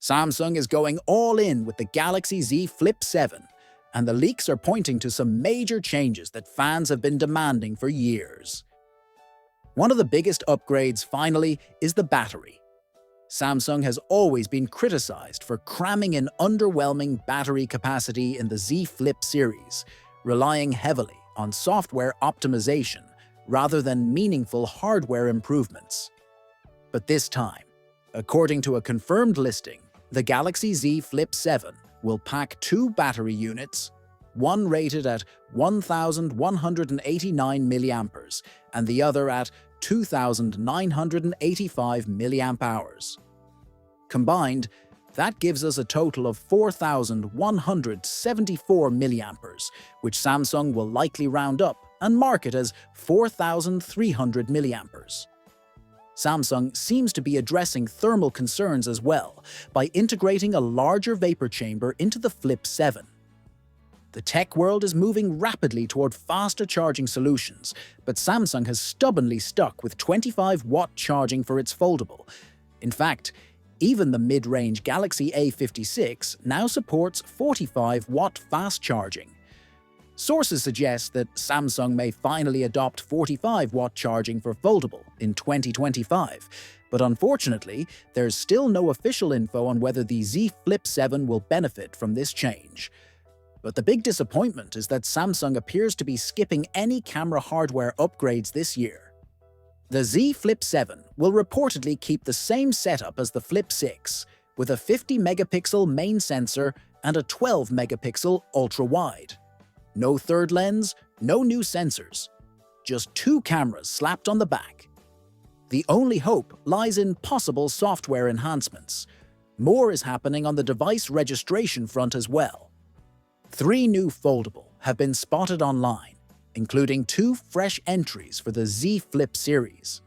Samsung is going all in with the Galaxy Z Flip 7, and the leaks are pointing to some major changes that fans have been demanding for years. One of the biggest upgrades, finally, is the battery. Samsung has always been criticized for cramming in underwhelming battery capacity in the Z Flip series, relying heavily on software optimization rather than meaningful hardware improvements. But this time, according to a confirmed listing, the Galaxy Z Flip 7 will pack two battery units, one rated at 1,189 mAh and the other at 2,985 mAh. Combined, that gives us a total of 4,174 mAh, which Samsung will likely round up and market as 4,300 mAh. Samsung seems to be addressing thermal concerns as well by integrating a larger vapor chamber into the Flip 7. The tech world is moving rapidly toward faster charging solutions, but Samsung has stubbornly stuck with 25-watt charging for its foldable. In fact, even the mid-range Galaxy A56 now supports 45-watt fast charging. Sources suggest that Samsung may finally adopt 45-watt charging for Foldable in 2025, but unfortunately, there's still no official info on whether the Z Flip 7 will benefit from this change. But the big disappointment is that Samsung appears to be skipping any camera hardware upgrades this year. The Z Flip 7 will reportedly keep the same setup as the Flip 6, with a 50-megapixel main sensor and a 12-megapixel ultra-wide. No third lens, no new sensors. Just two cameras slapped on the back. The only hope lies in possible software enhancements. More is happening on the device registration front as well. 3 new Foldable have been spotted online, including 2 fresh entries for the Z Flip series.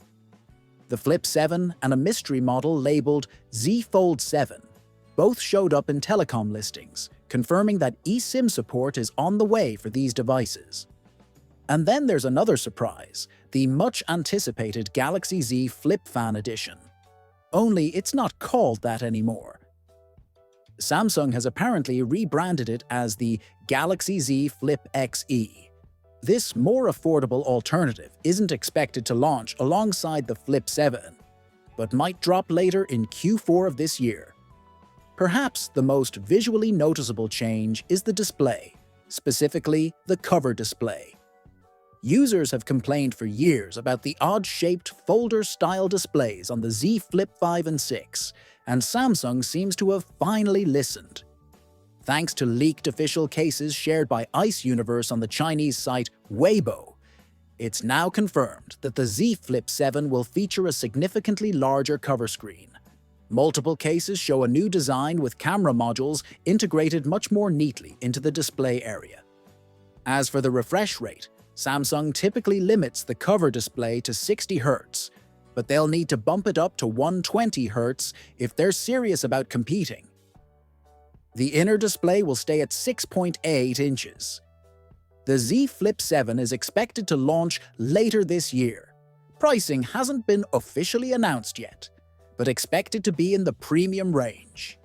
The Flip 7 and a mystery model labeled Z Fold 7 both showed up in telecom listings, confirming that eSIM support is on the way for these devices. And then there's another surprise, the much-anticipated Galaxy Z Flip Fan Edition. Only it's not called that anymore. Samsung has apparently rebranded it as the Galaxy Z Flip XE. This more affordable alternative isn't expected to launch alongside the Flip 7, but might drop later in Q4 of this year. Perhaps the most visually noticeable change is the display, specifically the cover display. Users have complained for years about the odd-shaped folder-style displays on the Z Flip 5 and 6, and Samsung seems to have finally listened. Thanks to leaked official cases shared by Ice Universe on the Chinese site Weibo, it's now confirmed that the Z Flip 7 will feature a significantly larger cover screen. Multiple cases show a new design with camera modules integrated much more neatly into the display area. As for the refresh rate, Samsung typically limits the cover display to 60 Hz, but they'll need to bump it up to 120 Hz if they're serious about competing. The inner display will stay at 6.8 inches. The Z Flip 7 is expected to launch later this year. Pricing hasn't been officially announced yet, but expected to be in the premium range.